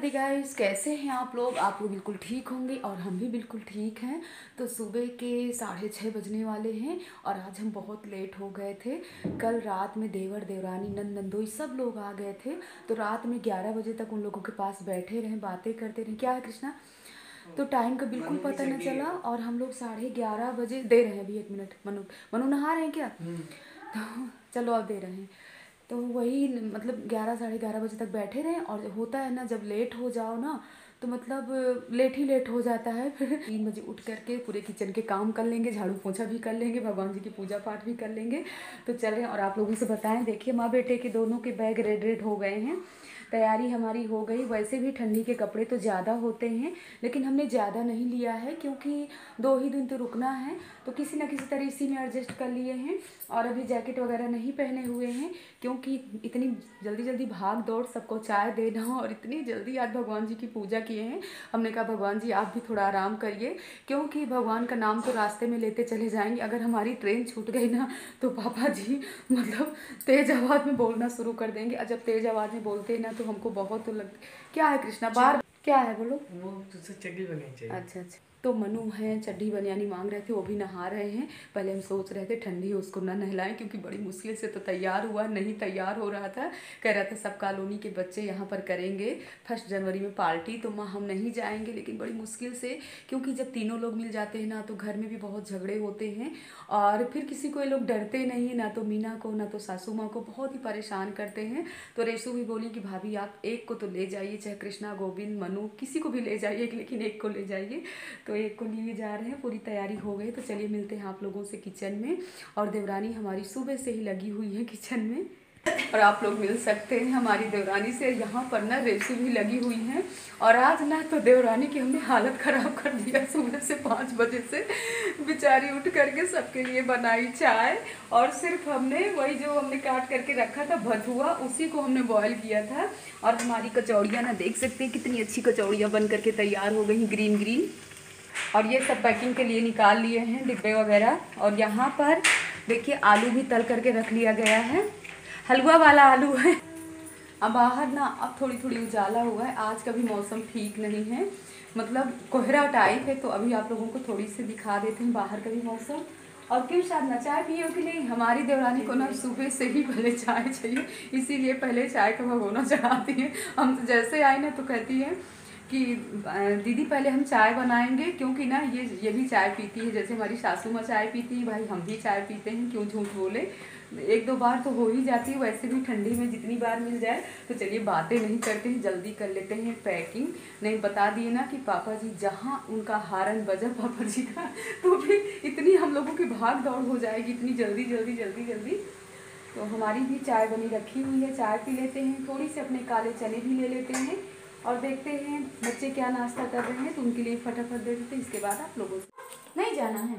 Radhe guys, कैसे हैं आप लोग? आप लोग बिल्कुल ठीक होंगे और हम भी बिल्कुल ठीक हैं। तो सुबह के 6:30 बजने वाले हैं और आज हम बहुत लेट हो गए थे। कल रात में देवर देवरानी नंद नंदोई सब लोग आ गए थे, तो रात में 11 बजे तक उन लोगों के पास बैठे रहे, बातें करते रहे। क्या है कृष्णा? तो टाइम का बिल्कुल पता न चला और हम लोग 11:30 बजे दे रहे हैं। अभी 1 मिनट, मनु मनु नहा रहे हैं क्या? तो चलो अब दे रहे हैं। तो वही मतलब 11 11:30 बजे तक बैठे रहे। और होता है ना, जब लेट हो जाओ ना तो मतलब लेट ही लेट हो जाता है। फिर 3 बजे उठ करके पूरे किचन के काम कर लेंगे, झाड़ू पोछा भी कर लेंगे, भगवान जी की पूजा पाठ भी कर लेंगे। तो चल रहे हैं और आप लोगों से बताएं, देखिए माँ बेटे के दोनों के बैग रेड रेड हो गए हैं। तैयारी हमारी हो गई। वैसे भी ठंडी के कपड़े तो ज़्यादा होते हैं, लेकिन हमने ज़्यादा नहीं लिया है क्योंकि 2 ही दिन तो रुकना है, तो किसी ना किसी तरह इसी में एडजस्ट कर लिए हैं। और अभी जैकेट वगैरह नहीं पहने हुए हैं क्योंकि इतनी जल्दी जल्दी भाग दौड़, सबको चाय देना और इतनी जल्दी आज भगवान जी की पूजा किए हैं। हमने कहा भगवान जी आप भी थोड़ा आराम करिए, क्योंकि भगवान का नाम तो रास्ते में लेते चले जाएंगे। अगर हमारी ट्रेन छूट गई ना तो पापा जी मतलब तेज़ आवाज़ में बोलना शुरू कर देंगे। और जब तेज़ आवाज़ में बोलते हैं ना तो हमको बहुत क्या है कृष्णा, बार क्या है बोलो? वो तुझसे चड्डी बनानी चाहिए। अच्छा अच्छा। तो मनु हैं चड्डी बनियानी मांग रहे थे, वो भी नहा रहे हैं। पहले हम सोच रहे थे ठंडी है उसको ना नहलाएं, क्योंकि बड़ी मुश्किल से तो तैयार हुआ, नहीं तैयार हो रहा था। कह रहा था सब कॉलोनी के बच्चे यहाँ पर करेंगे 1 जनवरी में पार्टी, तो माँ हम नहीं जाएंगे। लेकिन बड़ी मुश्किल से, क्योंकि जब तीनों लोग मिल जाते हैं ना तो घर में भी बहुत झगड़े होते हैं और फिर किसी को ये लोग डरते नहीं, ना तो मीना को ना तो सासू माँ को बहुत ही परेशान करते हैं। तो रेशू भी बोली कि भाभी आप एक को तो ले जाइए, चाहे कृष्णा गोविंद मनु किसी को भी ले जाइए, लेकिन एक को ले जाइए। तो एक को लिए जा रहे हैं। पूरी तैयारी हो गई, तो चलिए मिलते हैं आप लोगों से किचन में। और देवरानी हमारी सुबह से ही लगी हुई है किचन में, और आप लोग मिल सकते हैं हमारी देवरानी से। यहाँ पर ना रेशू भी लगी हुई हैं। और आज ना तो देवरानी की हमने हालत ख़राब कर दिया। सुबह से 5 बजे से बेचारी उठ करके सबके लिए बनाई चाय, और सिर्फ हमने वही जो हमने काट करके रखा था भथुआ, उसी को हमने बॉयल किया था। और हमारी कचौड़ियाँ ना देख सकते हैं, कितनी अच्छी कचौड़ियाँ बन करके तैयार हो गई, ग्रीन ग्रीन। और ये सब पैकिंग के लिए निकाल लिए हैं डिब्बे वगैरह। और यहाँ पर देखिए आलू भी तल करके रख लिया गया है, हलवा वाला आलू है। अब बाहर ना अब थोड़ी थोड़ी उजाला हुआ है, आज का भी मौसम ठीक नहीं है, मतलब कोहरा टाइप है। तो अभी आप लोगों को थोड़ी सी दिखा देते हैं बाहर का भी मौसम। और क्यों साधना, चाय पिए हो कि नहीं? हमारी देवरानी को ना सुबह से ही पहले चाय चाहिए, इसीलिए पहले चाय का भगोना चढ़ाती है। हम तो जैसे आए ना तो कहती है कि दीदी पहले हम चाय बनाएंगे, क्योंकि ना ये भी चाय पीती है, जैसे हमारी सासू माँ चाय पीती है, भाई हम भी चाय पीते हैं, क्यों झूठ बोले। 1-2 बार तो हो ही जाती है, वैसे भी ठंडी में जितनी बार मिल जाए। तो चलिए बातें नहीं करते हैं, जल्दी कर लेते हैं पैकिंग। नहीं बता दिए ना कि पापा जी जहाँ उनका हारन बजा पापा जी का, तो फिर इतनी हम लोगों की भाग दौड़ हो जाएगी, इतनी जल्दी जल्दी जल्दी जल्दी। तो हमारी भी चाय बनी रखी हुई है, चाय पी लेते हैं, थोड़ी से अपने काले चने भी ले लेते हैं और देखते हैं बच्चे क्या नाश्ता कर रहे हैं, तो उनके लिए फटाफट दे देते हैं। इसके बाद आप लोगों से नहीं जाना है।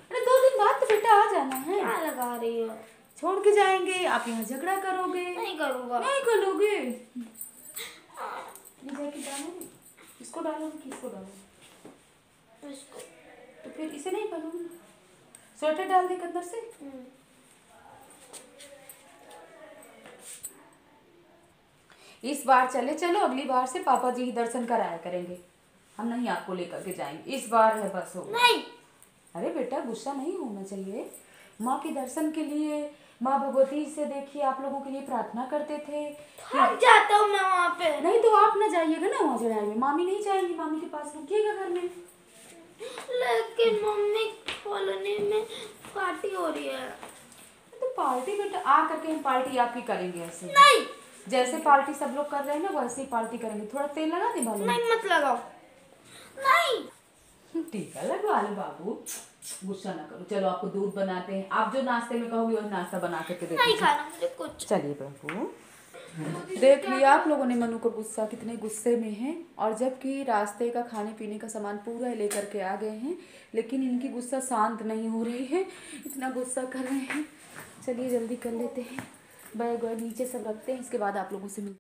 अरे 2 दिन बाद तो बेटा आ जाना है। क्या लगा रही हो? छोड़ के जाएंगे, आप यहाँ झगड़ा करोगे। नहीं करूँगा। नहीं करोगे? ये जैकेट डालोगे, इसको डालोगे कि इसको डालोगे? इसको। तो फिर इसे नहीं पहनोगे, स्वेटर डाल दे अंदर से। इस बार चले चलो, अगली बार से पापा जी ही दर्शन कराया करेंगे, हम नहीं आपको लेकर के जाएंगे। इस बार है बस, हो नहीं। अरे बेटा गुस्सा नहीं होना चाहिए। माँ के दर्शन के लिए माँ भगवती से देखिए आप लोगों के लिए प्रार्थना करते थे। थक जाता हूँ मैं वहाँ पे। नहीं तो आप ना जाइएगा ना वहाँ चढ़ाई में, मामी नहीं जाएंगी, मामी के पास रुकिएगा घर में। लेकिन मम्मी कॉलोनी में पार्टी हो रही है। तो पार्टी बेटा आ करके हम पार्टी आपकी करेंगे, ऐसे नहीं। जैसे पार्टी सब लोग कर रहे हैं ना वैसे ही पार्टी करेंगे। थोड़ा तेल लगा दे बालों में। नहीं मत लगाओ। नहीं। टीका लगवा लो बाबू, गुस्सा ना करो। चलो आपको दूध बनाते हैं, आप जो नाश्ते में कहोगे वही नाश्ता बना करके देते हैं। नहीं खाना मुझे कुछ। चलिए बाबू, देख लिया आप लोगों ने मनु को गुस्सा, कितने गुस्से में हैं। और जबकि रास्ते का खाने पीने का सामान पूरा लेकर के आ गए हैं, लेकिन इनकी गुस्सा शांत नहीं हो रही है, इतना गुस्सा कर रहे हैं। चलिए जल्दी कर लेते हैं, बैग वैग नीचे सब रखते हैं, इसके बाद आप लोगों से मिल।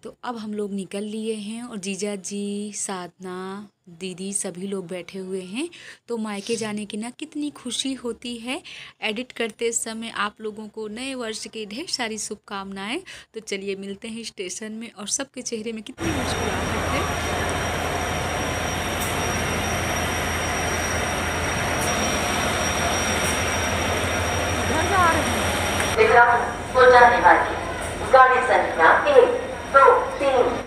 तो अब हम लोग निकल लिए हैं और जीजा जी, साधना, दीदी सभी लोग बैठे हुए हैं। तो मायके जाने की ना कितनी खुशी होती है। एडिट करते समय आप लोगों को नए वर्ष की ढेर सारी शुभकामनाएं। तो चलिए मिलते हैं स्टेशन में, और सबके चेहरे में कितनी मुस्कुराहट है। घर जा रहे हैं हो जाने वाली गाड़ी संख्या 1, 2, 3।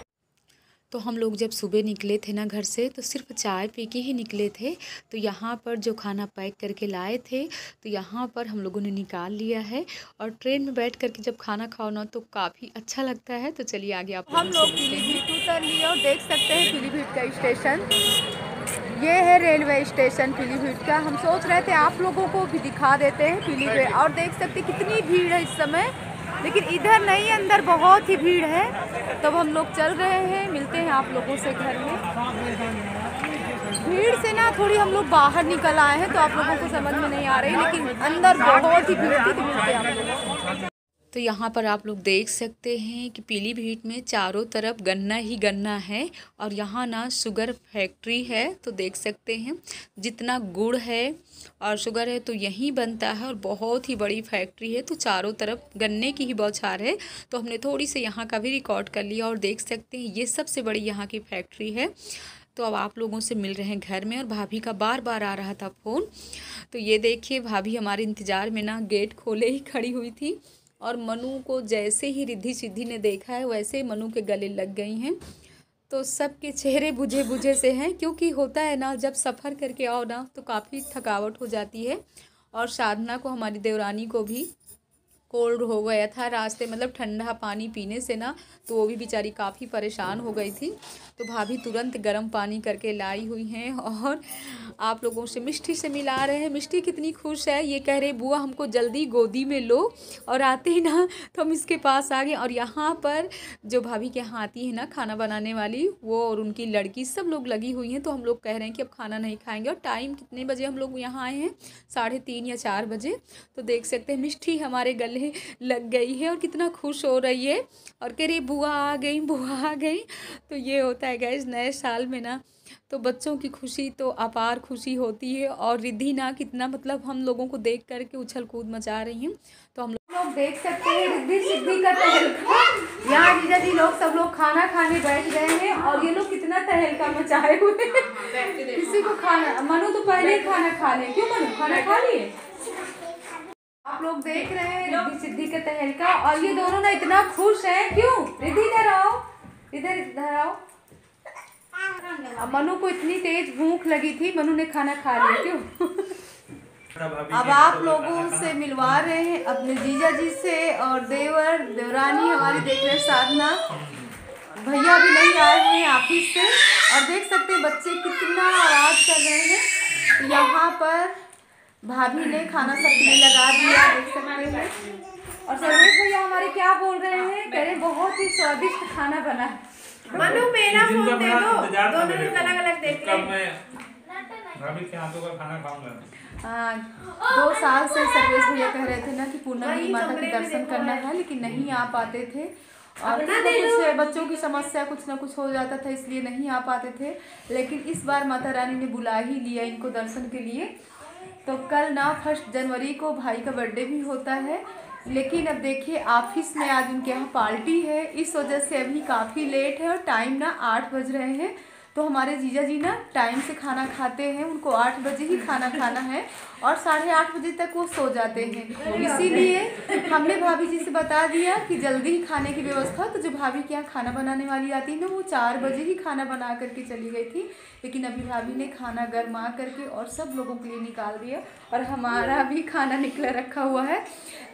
तो हम लोग जब सुबह निकले थे ना घर से, तो सिर्फ चाय पी के ही निकले थे। तो यहाँ पर जो खाना पैक करके लाए थे, तो यहाँ पर हम लोगों ने निकाल लिया है। और ट्रेन में बैठ करके जब खाना खाओ ना, तो काफ़ी अच्छा लगता है। तो चलिए आगे आप हम लोग पीलीभीत उतर लिए, और देख सकते हैं पीलीभीत का स्टेशन ये है, रेलवे स्टेशन पीलीभीत का। हम सोच रहे थे आप लोगों को भी दिखा देते हैं पीलीभीत, और देख सकते कितनी भीड़ है इस समय, लेकिन इधर नहीं, अंदर बहुत ही भीड़ है। तब हम लोग चल रहे हैं, मिलते हैं आप लोगों से घर में। भीड़ से ना थोड़ी हम लोग बाहर निकल आए हैं, तो आप लोगों को समझ में नहीं आ रही, लेकिन अंदर बहुत ही भीड़ थी। तो मिलते हैं आप लोगों को। तो यहाँ पर आप लोग देख सकते हैं कि पीलीभीत में चारों तरफ गन्ना ही गन्ना है, और यहाँ ना शुगर फैक्ट्री है। तो देख सकते हैं जितना गुड़ है और शुगर है तो यहीं बनता है, और बहुत ही बड़ी फैक्ट्री है। तो चारों तरफ गन्ने की ही बौछार है। तो हमने थोड़ी से यहाँ का भी रिकॉर्ड कर लिया, और देख सकते हैं ये सबसे बड़ी यहाँ की फैक्ट्री है। तो अब आप लोगों से मिल रहे हैं घर में, और भाभी का बार बार आ रहा था फ़ोन। तो ये देखिए भाभी हमारे इंतज़ार में ना गेट खोले ही खड़ी हुई थी, और मनु को जैसे ही रिद्धि सिद्धि ने देखा है, वैसे ही मनु के गले लग गई हैं। तो सबके चेहरे बुझे बुझे से हैं, क्योंकि होता है ना जब सफ़र करके आओ ना, तो काफ़ी थकावट हो जाती है। और साधना को, हमारी देवरानी को भी कोल्ड हो गया था रास्ते, मतलब ठंडा पानी पीने से ना, तो वो भी बेचारी काफ़ी परेशान हो गई थी। तो भाभी तुरंत गर्म पानी करके लाई हुई हैं, और आप लोगों से मिष्टी से मिला रहे हैं। मिष्टी कितनी खुश है, ये कह रहे बुआ हमको जल्दी गोदी में लो। और आते ही ना तो हम इसके पास आ गए। और यहाँ पर जो भाभी के यहाँ आती है ना खाना बनाने वाली, वो और उनकी लड़की सब लोग लगी हुई हैं। तो हम लोग कह रहे हैं कि अब खाना नहीं खाएंगे। और टाइम कितने बजे हम लोग यहाँ आए हैं, 3:30 या 4 बजे। तो देख सकते हैं मिष्टी हमारे गले लग गई है, और कितना खुश हो रही है, और कह रही बुआ आ गई, बुआ आ गई। तो ये होता है गाइस नए साल में ना, तो बच्चों की खुशी तो अपार खुशी होती है। और रिद्धि ना कितना, मतलब हम लोगों को देख करके उछल कूद मचा रही हैं। तो हम लोग देख सकते हैं रिद्धि सिद्धि का तहलका। यहाँ जीजा जी लोग सब लोग खाना खाने बैठ गए हैं, और ये लोग कितना तहलका मचाए हुए हैं। किसी को खाना, मनु तो पहले ही खाना खा ले। क्यों मनु, खाना खा लिए? आप लोग देख रहे हैं रिद्धि सिद्धि का तहलका, और ये दोनों ना इतना खुश हैं। क्यों रिद्धि, इधर आओ, इधर आओ। अब मनु को इतनी तेज भूख लगी थी, मनु ने खाना खा लिया। क्यों? अब आप लोगों से मिलवा रहे हैं अपने जीजा जी से, और देवर देवरानी हमारी देख रहे हैं साधना, भैया भी नहीं आए हुए हैं ऑफिस से। और देख सकते हैं बच्चे कितना आवाज कर रहे हैं। यहाँ पर भाभी ने खाना सबके लिए लगा दिया, देख सकते हैं। और सर्वेश भैया हमारे क्या बोल रहे हैं, कह रहे बहुत ही स्वादिष्ट खाना बना है। मनु मेरा फोन दे दो, दोनों लोग अलग अलग देख ले। भाभी के हाथों का खाना खाऊंगा। 2 साल से सर्वेश भैया कह रहे थे ना कि पूर्णिमा माता के दर्शन करना है, लेकिन नहीं आ पाते थे। और कुछ बच्चों की समस्या कुछ ना कुछ हो जाता था, इसलिए नहीं आ पाते थे। लेकिन इस बार माता रानी ने बुला ही लिया इनको दर्शन के लिए। तो कल ना 1 जनवरी को भाई का बर्थडे भी होता है, लेकिन अब देखिए ऑफिस में आज उनके यहाँ पार्टी है, इस वजह से अभी काफ़ी लेट है। और टाइम ना 8 बज रहे हैं। तो हमारे जीजा जी ना टाइम से खाना खाते हैं, उनको 8 बजे ही खाना खाना है, और 8:30 बजे तक वो सो जाते हैं। इसीलिए हमने भाभी जी से बता दिया कि जल्दी ही खाने की व्यवस्था। तो जो भाभी के यहाँ खाना बनाने वाली आती है ना, वो 4 बजे ही खाना बना करके चली गई थी। लेकिन अभी भाभी ने खाना गरमा करके और सब लोगों के लिए निकाल दिया, और हमारा भी खाना निकला रखा हुआ है।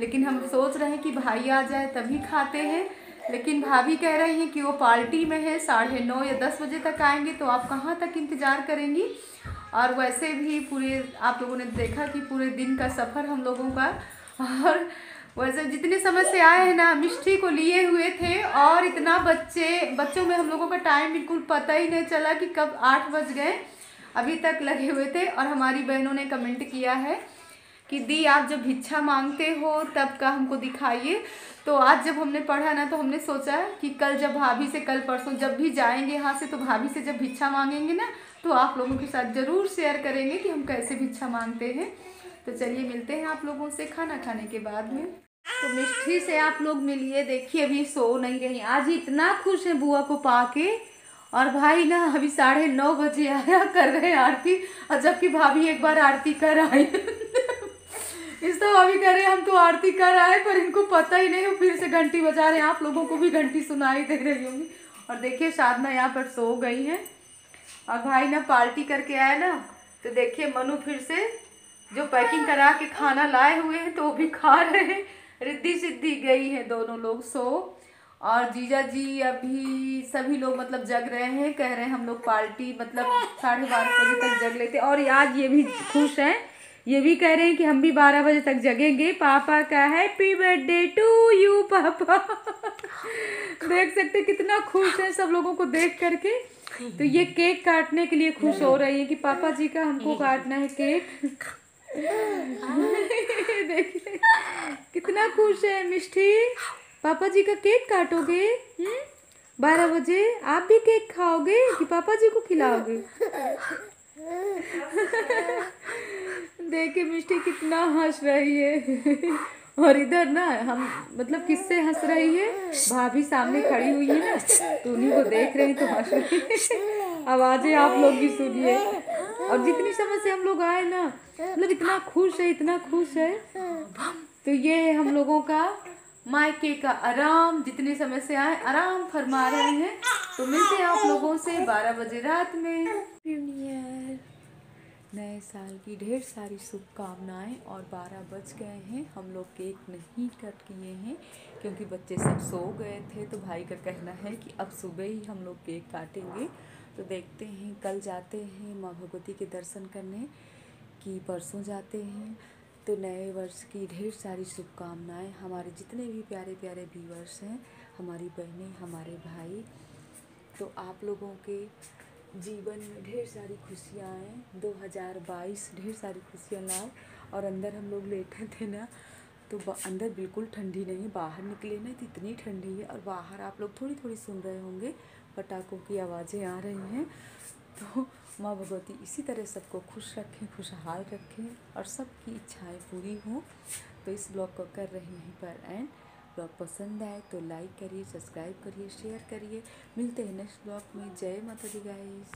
लेकिन हम सोच रहे हैं कि भाई आ जाए तभी खाते हैं, लेकिन भाभी कह रही हैं कि वो पार्टी में है, 9:30 या 10 बजे तक आएंगे। तो आप कहाँ तक इंतज़ार करेंगी? और वैसे भी पूरे आप लोगों ने देखा कि पूरे दिन का सफ़र हम लोगों का, और वैसे जितने समय से आए हैं ना मिष्टी को लिए हुए थे, और इतना बच्चों में हम लोगों का टाइम बिल्कुल पता ही नहीं चला कि कब 8 बज गए, अभी तक लगे हुए थे। और हमारी बहनों ने कमेंट किया है कि दी आप जब भिक्षा मांगते हो तब का हमको दिखाइए। तो आज जब हमने पढ़ा ना, तो हमने सोचा कि कल जब भाभी से, कल परसों जब भी जाएंगे यहाँ से, तो भाभी से जब भिक्षा मांगेंगे ना, तो आप लोगों के साथ ज़रूर शेयर करेंगे कि हम कैसे भिक्षा मांगते हैं। तो चलिए मिलते हैं आप लोगों से खाना खाने के बाद में। तो मिष्टी से आप लोग मिलिए। देखिए अभी सो नहीं रही, आज इतना खुश है बुआ को पाके। और भाई ना अभी 9:30 बजे आया, कर रहे हैं आरती, और जबकि भाभी एक बार आरती कर आई इस तो भाभी कह रहे हैं हम तो आरती कर आए, पर इनको पता ही नहीं, वो फिर से घंटी बजा रहे हैं। आप लोगों को भी घंटी सुनाई दे रही होंगी। और देखिए साधना यहाँ पर सो गई है, और भाई ना पार्टी करके आया ना, तो देखिए मनु फिर से जो पैकिंग करा के खाना लाए हुए हैं तो वो भी खा रहे हैं। रिद्धि सिद्धि गई है, दोनों लोग सो, और जीजा जी अभी सभी लोग मतलब जग रहे हैं, कह रहे हैं हम लोग पार्टी मतलब 12:30 बजे तक जग लेते। और आज ये भी खुश हैं, ये भी कह रहे हैं कि हम भी 12 बजे तक जगेंगे। पापा का हैप्पी बर्थडे टू यू पापा देख सकते कितना खुश है सब लोगों को देख करके। तो ये केक काटने के लिए खुश हो रही है कि पापा जी का हमको काटना है केक देखिए कितना खुश है मिष्टी। पापा जी का केक काटोगे 12 बजे? आप भी केक खाओगे कि पापा जी को खिलाओगे? देखिए मिष्टी कितना हंस रही है और इधर ना हम मतलब किससे हंस रही है, भाभी सामने खड़ी हुई है ना, तो उन्हीं को देख रही तो हंस रही है। आवाजें आप लोग भी सुनिए। और जितनी समय से हम लोग आए ना, मतलब इतना खुश है, इतना खुश है। तो ये है हम लोगों का मायके का आराम, जितने समय से आए आराम फरमा रहे हैं। तो मिलते हैं आप लोगों से 12 बजे रात में। न्यू ईयर, नए साल की ढेर सारी शुभकामनाएं। और 12 बज गए हैं, हम लोग केक नहीं कट किए हैं क्योंकि बच्चे सब सो गए थे। तो भाई का कहना है कि अब सुबह ही हम लोग केक काटेंगे। तो देखते हैं, कल जाते हैं माँ भगवती के दर्शन करने कि परसों जाते हैं। तो नए वर्ष की ढेर सारी शुभकामनाएं हमारे जितने भी प्यारे प्यारे व्यूअर्स हैं, हमारी बहनें, हमारे भाई। तो आप लोगों के जीवन में ढेर सारी खुशियाँ आएँ, 2022 ढेर सारी खुशियाँ लाए। और अंदर हम लोग लेटे थे ना, तो अंदर बिल्कुल ठंडी नहीं, बाहर निकले ना तो इतनी ठंडी है। और बाहर आप लोग थोड़ी थोड़ी सुन रहे होंगे पटाखों की आवाज़ें आ रही हैं। तो माँ भगवती इसी तरह सबको खुश रखें, खुशहाल रखें और सबकी इच्छाएं पूरी हों। तो इस ब्लॉग को कर रहे हैं पर एंड। ब्लॉग पसंद आए तो लाइक करिए, सब्सक्राइब करिए, शेयर करिए। मिलते हैं नेक्स्ट ब्लॉग में। जय माता दी गाइस।